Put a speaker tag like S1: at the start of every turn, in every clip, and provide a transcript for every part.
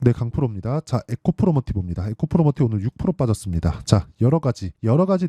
S1: 네, 강프로입니다. 자, 에코프로모티브입니다. 에코프로모티브 오늘 6% 빠졌습니다. 자, 여러 가지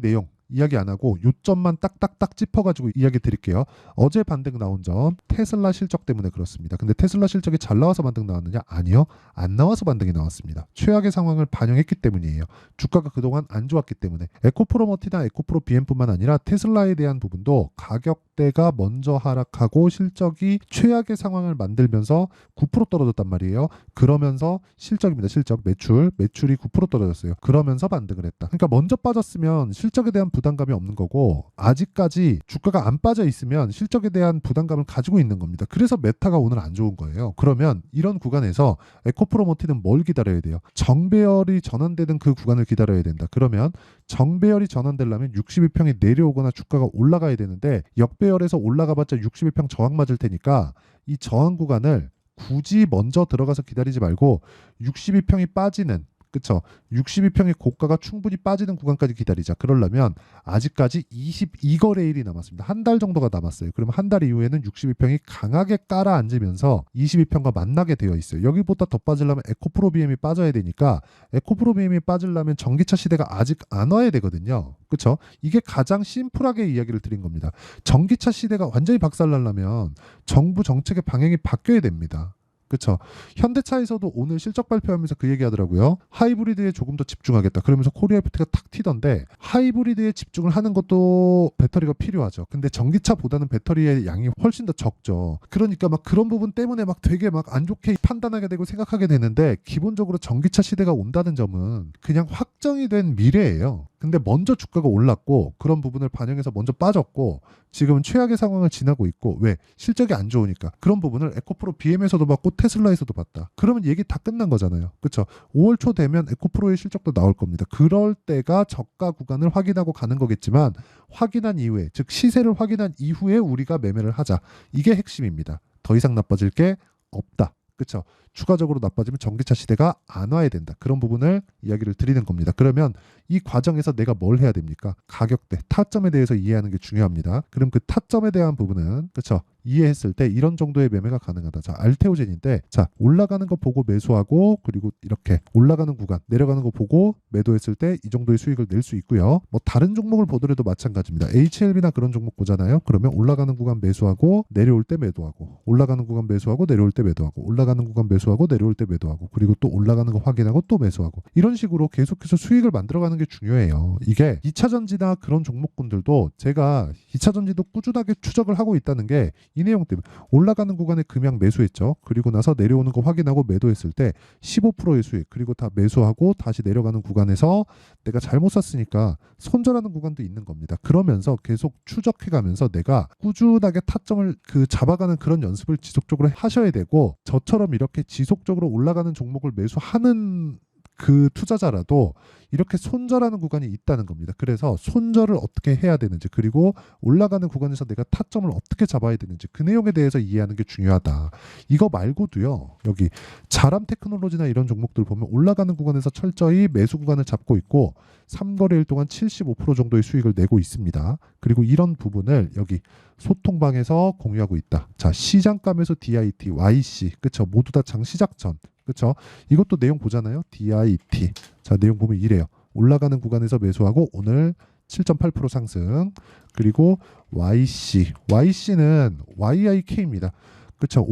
S1: 내용 이야기 안 하고 요점만 딱딱딱 짚어가지고 이야기 드릴게요. 어제 반등 나온 점 테슬라 실적 때문에 그렇습니다. 근데 테슬라 실적이 잘 나와서 반등 나왔느냐? 아니요. 안 나와서 반등이 나왔습니다. 최악의 상황을 반영했기 때문이에요. 주가가 그동안 안 좋았기 때문에. 에코프로모티나 에코프로 BM뿐만 아니라 테슬라에 대한 부분도 가격대가 먼저 하락하고 실적이 최악의 상황을 만들면서 9% 떨어졌단 말이에요. 그러면서 실적입니다. 실적 매출이 9% 떨어졌어요. 그러면서 반등을 했다. 그러니까 먼저 빠졌으면 실적에 대한 부담감이 없는 거고 아직까지 주가가 안 빠져 있으면 실적에 대한 부담감을 가지고 있는 겁니다. 그래서 메타가 오늘 안 좋은 거예요. 그러면 이런 구간에서 에코프로모티는 뭘 기다려야 돼요? 정배열이 전환되는 그 구간을 기다려야 된다. 그러면 정배열이 전환되려면 62평이 내려오거나 주가가 올라가야 되는데 역배열에서 올라가봤자 61평 저항 맞을 테니까 이 저항 구간을 굳이 먼저 들어가서 기다리지 말고 62평이 빠지는, 그쵸? 62평의 고가가 충분히 빠지는 구간까지 기다리자. 그러려면 아직까지 22거래일이 남았습니다. 한 달 정도가 남았어요. 그러면 한 달 이후에는 62평이 강하게 깔아앉으면서 22평과 만나게 되어 있어요. 여기보다 더 빠지려면 에코프로 BM이 빠져야 되니까 에코프로 BM이 빠지려면 전기차 시대가 아직 안 와야 되거든요. 그쵸? 이게 가장 심플하게 이야기를 드린 겁니다. 전기차 시대가 완전히 박살나려면 정부 정책의 방향이 바뀌어야 됩니다. 그쵸. 현대차에서도 오늘 실적 발표하면서 그 얘기 하더라고요. 하이브리드에 조금 더 집중하겠다. 그러면서 코리아 FT가 탁 튀던데 하이브리드에 집중을 하는 것도 배터리가 필요하죠. 근데 전기차보다는 배터리의 양이 훨씬 더 적죠. 그러니까 막 그런 부분 때문에 막 되게 막 안 좋게 판단하게 되고 생각하게 되는데 기본적으로 전기차 시대가 온다는 점은 그냥 확정이 된 미래예요. 근데 먼저 주가가 올랐고 그런 부분을 반영해서 먼저 빠졌고 지금은 최악의 상황을 지나고 있고 왜? 실적이 안 좋으니까. 그런 부분을 에코프로 BM에서도 봤고 테슬라에서도 봤다. 그러면 얘기 다 끝난 거잖아요. 그렇죠? 5월 초 되면 에코프로의 실적도 나올 겁니다. 그럴 때가 저가 구간을 확인하고 가는 거겠지만 확인한 이후에 즉 시세를 확인한 이후에 우리가 매매를 하자. 이게 핵심입니다. 더 이상 나빠질 게 없다. 그렇죠? 추가적으로 나빠지면 전기차 시대가 안 와야 된다. 그런 부분을 이야기를 드리는 겁니다. 그러면 이 과정에서 내가 뭘 해야 됩니까? 가격대, 타점에 대해서 이해하는 게 중요합니다. 그럼 그 타점에 대한 부분은 그렇죠? 이해했을 때 이런 정도의 매매가 가능하다. 자, 알테오젠인데 자, 올라가는 거 보고 매수하고 그리고 이렇게 올라가는 구간, 내려가는 거 보고 매도했을 때 이 정도의 수익을 낼 수 있고요. 뭐 다른 종목을 보더라도 마찬가지입니다. HLB나 그런 종목 보잖아요. 그러면 올라가는 구간 매수하고 내려올 때 매도하고 올라가는 구간 매수하고 내려올 때 매도하고 올라가는 구간 매수하고 내려올 때 매도하고 그리고 또 올라가는 거 확인하고 또 매수하고 이런 식으로 계속해서 수익을 만들어가는 게 중요해요. 이게 2차전지나 그런 종목군들도 제가 2차전지도 꾸준하게 추적을 하고 있다는 게 이 내용 때문에 올라가는 구간에 금양 매수했죠. 그리고 나서 내려오는 거 확인하고 매도했을 때 15%의 수익 그리고 다 매수하고 다시 내려가는 구간에서 내가 잘못 샀으니까 손절하는 구간도 있는 겁니다. 그러면서 계속 추적해가면서 내가 꾸준하게 타점을 잡아가는 그런 연습을 지속적으로 하셔야 되고 저처럼 이렇게 지속적으로 올라가는 종목을 매수하는 그 투자자라도 이렇게 손절하는 구간이 있다는 겁니다. 그래서 손절을 어떻게 해야 되는지 그리고 올라가는 구간에서 내가 타점을 어떻게 잡아야 되는지 그 내용에 대해서 이해하는 게 중요하다. 이거 말고도요. 여기 자람 테크놀로지나 이런 종목들 보면 올라가는 구간에서 철저히 매수 구간을 잡고 있고 3거래일 동안 75% 정도의 수익을 내고 있습니다. 그리고 이런 부분을 여기 소통방에서 공유하고 있다. 자, 시장감에서 DIT, YC, 그쵸? 모두 다 장 시작 전. 그렇죠? 이것도 내용 보잖아요. DIT. 자, 내용 보면 이래요. 올라가는 구간에서 매수하고 오늘 7.8% 상승. 그리고 YC. YC는 YIK입니다. 그렇죠?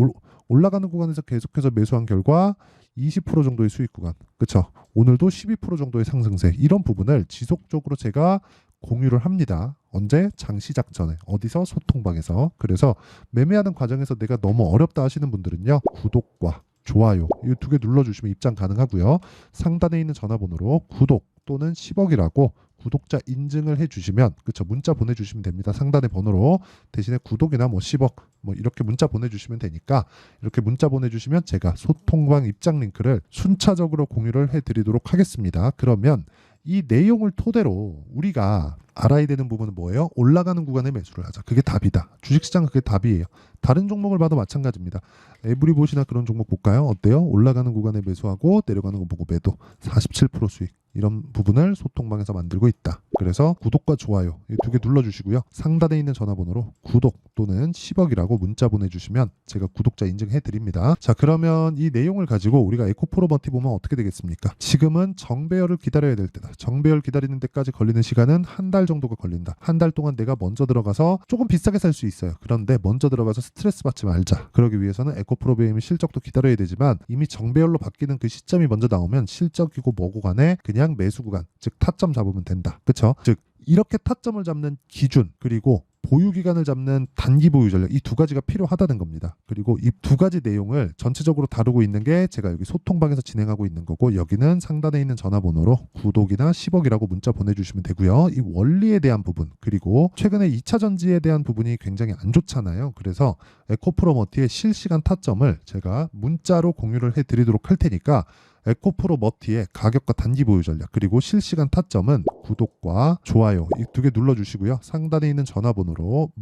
S1: 올라가는 구간에서 계속해서 매수한 결과 20% 정도의 수익 구간. 그렇죠? 오늘도 12% 정도의 상승세. 이런 부분을 지속적으로 제가 공유를 합니다. 언제? 장 시작 전에. 어디서? 소통방에서. 그래서 매매하는 과정에서 내가 너무 어렵다 하시는 분들은요. 구독과 좋아요 이 두 개 눌러주시면 입장 가능하고요. 상단에 있는 전화번호로 구독 또는 10억이라고 구독자 인증을 해주시면 그쵸 문자 보내주시면 됩니다. 상단의 번호로 대신에 구독이나 뭐 10억 뭐 이렇게 문자 보내주시면 되니까 이렇게 문자 보내주시면 제가 소통방 입장 링크를 순차적으로 공유를 해드리도록 하겠습니다. 그러면 이 내용을 토대로 우리가 알아야 되는 부분은 뭐예요? 올라가는 구간에 매수를 하자. 그게 답이다. 주식시장은 그게 답이에요. 다른 종목을 봐도 마찬가지입니다. 에브리봇이나 그런 종목 볼까요? 어때요? 올라가는 구간에 매수하고 내려가는 거 보고 매도. 47% 수익. 이런 부분을 소통방에서 만들고 있다. 그래서 구독과 좋아요 이 두 개 눌러주시고요. 상단에 있는 전화번호로 구독 또는 10억이라고 문자 보내주시면 제가 구독자 인증해드립니다. 자, 그러면 이 내용을 가지고 우리가 에코프로머티 보면 어떻게 되겠습니까? 지금은 정배열을 기다려야 될 때다. 정배열 기다리는 데까지 걸리는 시간은 한 달 정도가 걸린다. 한 달 동안 내가 먼저 들어가서 조금 비싸게 살 수 있어요. 그런데 먼저 들어가서 스트레스 받지 말자. 그러기 위해서는 에코프로 BM의 실적도 기다려야 되지만 이미 정배열로 바뀌는 그 시점이 먼저 나오면 실적이고 뭐고 간에 그냥 매수 구간, 즉 타점 잡으면 된다. 그쵸? 즉 이렇게 타점을 잡는 기준, 그리고 보유 기간을 잡는 단기 보유 전략, 이 두 가지가 필요하다는 겁니다. 그리고 이 두 가지 내용을 전체적으로 다루고 있는 게 제가 여기 소통방에서 진행하고 있는 거고, 여기는 상단에 있는 전화번호로 구독이나 10억이라고 문자 보내주시면 되고요. 이 원리에 대한 부분, 그리고 최근에 2차 전지에 대한 부분이 굉장히 안 좋잖아요. 그래서 에코프로머티의 실시간 타점을 제가 문자로 공유를 해드리도록 할 테니까 에코프로머티의 가격과 단기 보유 전략, 그리고 실시간 타점은 구독과 좋아요 이 두 개 눌러주시고요. 상단에 있는 전화번호로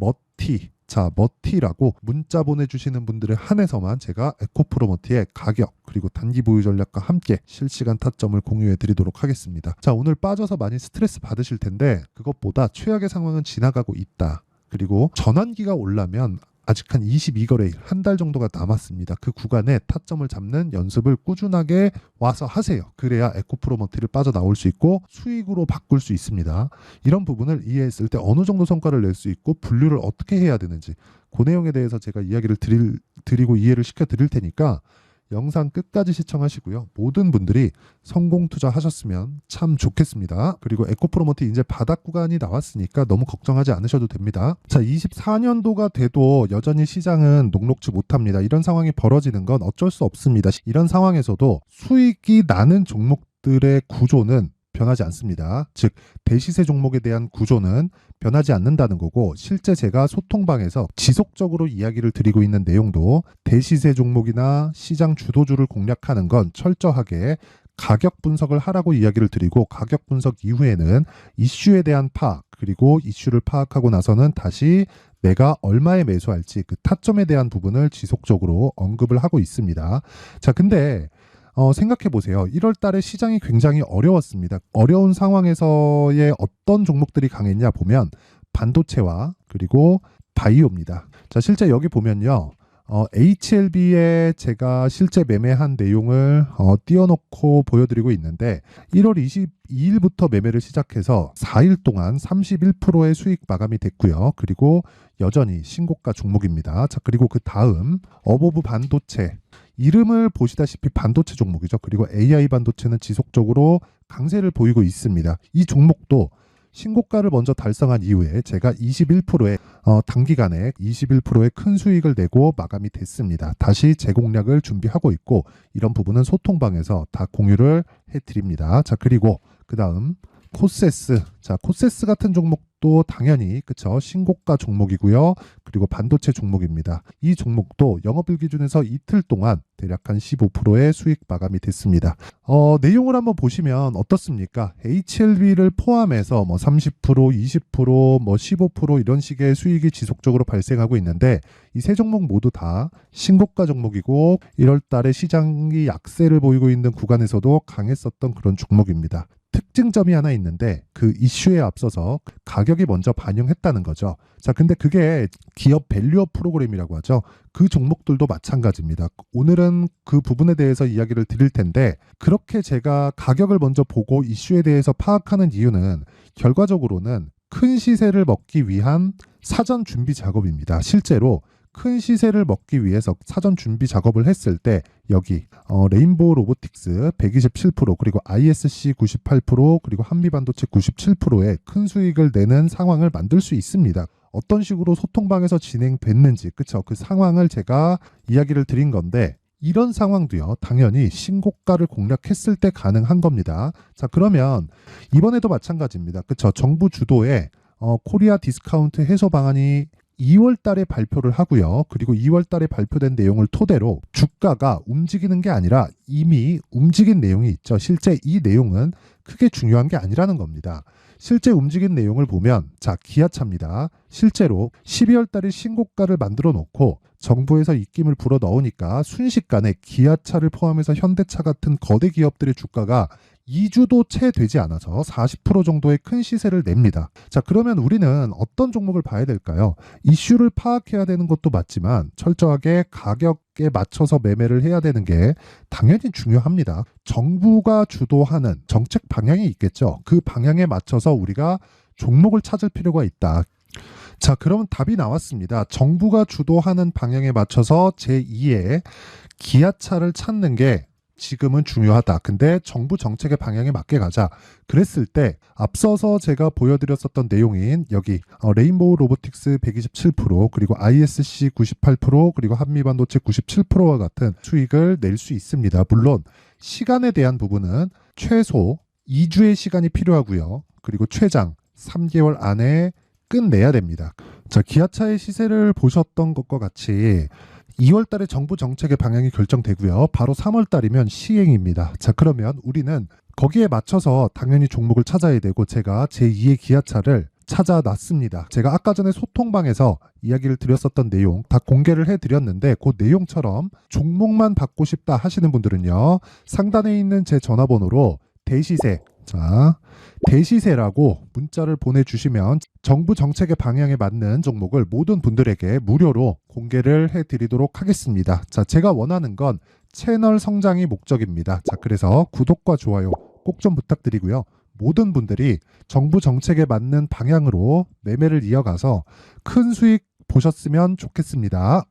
S1: 머티라고 문자 보내주시는 분들에 한해서만 제가 에코프로머티의 가격 그리고 단기 보유 전략과 함께 실시간 타점을 공유해 드리도록 하겠습니다. 자, 오늘 빠져서 많이 스트레스 받으실 텐데 그것보다 최악의 상황은 지나가고 있다. 그리고 전환기가 올라면 아직 한 22거래일, 한 달 정도가 남았습니다. 그 구간에 타점을 잡는 연습을 꾸준하게 와서 하세요. 그래야 에코프로머티를 빠져나올 수 있고 수익으로 바꿀 수 있습니다. 이런 부분을 이해했을 때 어느 정도 성과를 낼 수 있고 분류를 어떻게 해야 되는지, 그 내용에 대해서 제가 이야기를 드리고 이해를 시켜드릴 테니까 영상 끝까지 시청하시고요. 모든 분들이 성공 투자하셨으면 참 좋겠습니다. 그리고 에코프로머티 이제 바닥 구간이 나왔으니까 너무 걱정하지 않으셔도 됩니다. 자, 24년도가 돼도 여전히 시장은 녹록지 못합니다. 이런 상황이 벌어지는 건 어쩔 수 없습니다. 이런 상황에서도 수익이 나는 종목들의 구조는 변하지 않습니다. 즉 대시세 종목에 대한 구조는 변하지 않는다는 거고, 실제 제가 소통방에서 지속적으로 이야기를 드리고 있는 내용도 대시세 종목이나 시장 주도주를 공략하는 건 철저하게 가격 분석을 하라고 이야기를 드리고, 가격 분석 이후에는 이슈에 대한 파악, 그리고 이슈를 파악하고 나서는 다시 내가 얼마에 매수할지 그 타점에 대한 부분을 지속적으로 언급을 하고 있습니다. 자, 근데 생각해 보세요. 1월 달에 시장이 굉장히 어려웠습니다. 어려운 상황에서의 어떤 종목들이 강했냐 보면 반도체와 그리고 바이오입니다. 자, 실제 여기 보면요. HLB에 제가 실제 매매한 내용을 띄워놓고 보여드리고 있는데 1월 22일부터 매매를 시작해서 4일 동안 31%의 수익 마감이 됐고요. 그리고 여전히 신고가 종목입니다. 자, 그리고 그 다음 어보브 반도체, 이름을 보시다시피 반도체 종목이죠. 그리고 AI 반도체는 지속적으로 강세를 보이고 있습니다. 이 종목도 신고가를 먼저 달성한 이후에 제가 21%의 단기간에 21%의 큰 수익을 내고 마감이 됐습니다. 다시 재공략을 준비하고 있고, 이런 부분은 소통방에서 다 공유를 해드립니다. 자, 그리고 그 다음 코세스. 자, 코세스 같은 종목도 당연히 그쵸, 신고가 종목이고요. 그리고 반도체 종목입니다. 이 종목도 영업일 기준에서 이틀 동안 대략 한 15%의 수익 마감이 됐습니다. 내용을 한번 보시면 어떻습니까? HLB를 포함해서 뭐 30%, 20%, 뭐 15% 이런 식의 수익이 지속적으로 발생하고 있는데, 이 세 종목 모두 다 신고가 종목이고 1월 달에 시장이 약세를 보이고 있는 구간에서도 강했었던 그런 종목입니다. 특징점이 하나 있는데 그 이슈에 앞서서 가격이 먼저 반영했다는 거죠. 자, 근데 그게 기업 밸류업 프로그램이라고 하죠. 그 종목들도 마찬가지입니다. 오늘은 그 부분에 대해서 이야기를 드릴 텐데, 그렇게 제가 가격을 먼저 보고 이슈에 대해서 파악하는 이유는 결과적으로는 큰 시세를 먹기 위한 사전 준비 작업입니다. 실제로 큰 시세를 먹기 위해서 사전 준비 작업을 했을 때 여기 레인보우 로보틱스 127%, 그리고 ISC 98%, 그리고 한미반도체 97%의 큰 수익을 내는 상황을 만들 수 있습니다. 어떤 식으로 소통방에서 진행됐는지, 그쵸? 그 상황을 제가 이야기를 드린 건데, 이런 상황도요, 당연히 신고가를 공략했을 때 가능한 겁니다. 자, 그러면 이번에도 마찬가지입니다. 그쵸? 정부 주도의 코리아 디스카운트 해소 방안이 2월 달에 발표를 하고요. 그리고 2월 달에 발표된 내용을 토대로 주가가 움직이는 게 아니라 이미 움직인 내용이 있죠. 실제 이 내용은 크게 중요한 게 아니라는 겁니다. 실제 움직인 내용을 보면, 자, 기아차입니다. 실제로 12월 달에 신고가를 만들어 놓고 정부에서 입김을 불어 넣으니까 순식간에 기아차를 포함해서 현대차 같은 거대 기업들의 주가가 2주도 채 되지 않아서 40% 정도의 큰 시세를 냅니다. 자, 그러면 우리는 어떤 종목을 봐야 될까요? 이슈를 파악해야 되는 것도 맞지만 철저하게 가격에 맞춰서 매매를 해야 되는 게 당연히 중요합니다. 정부가 주도하는 정책 방향이 있겠죠. 그 방향에 맞춰서 우리가 종목을 찾을 필요가 있다. 자, 그러면 답이 나왔습니다. 정부가 주도하는 방향에 맞춰서 제2의 기아차를 찾는 게 지금은 중요하다. 근데 정부 정책의 방향에 맞게 가자. 그랬을 때 앞서서 제가 보여드렸었던 내용인 여기 레인보우 로보틱스 127% 그리고 ISC 98% 그리고 한미반도체 97%와 같은 수익을 낼 수 있습니다. 물론 시간에 대한 부분은 최소 2주의 시간이 필요하고요. 그리고 최장 3개월 안에 끝내야 됩니다. 자, 기아차의 시세를 보셨던 것과 같이 2월 달에 정부 정책의 방향이 결정되고요. 바로 3월 달이면 시행입니다. 자, 그러면 우리는 거기에 맞춰서 당연히 종목을 찾아야 되고 제가 제2의 기아차를 찾아놨습니다. 제가 아까 전에 소통방에서 이야기를 드렸었던 내용 다 공개를 해드렸는데 그 내용처럼 종목만 받고 싶다 하시는 분들은요. 상단에 있는 제 전화번호로 대시세, 자, 대시세라고 문자를 보내주시면 정부 정책의 방향에 맞는 종목을 모든 분들에게 무료로 공개를 해드리도록 하겠습니다. 자, 제가 원하는 건 채널 성장이 목적입니다. 자, 그래서 구독과 좋아요 꼭 좀 부탁드리고요. 모든 분들이 정부 정책에 맞는 방향으로 매매를 이어가서 큰 수익 보셨으면 좋겠습니다.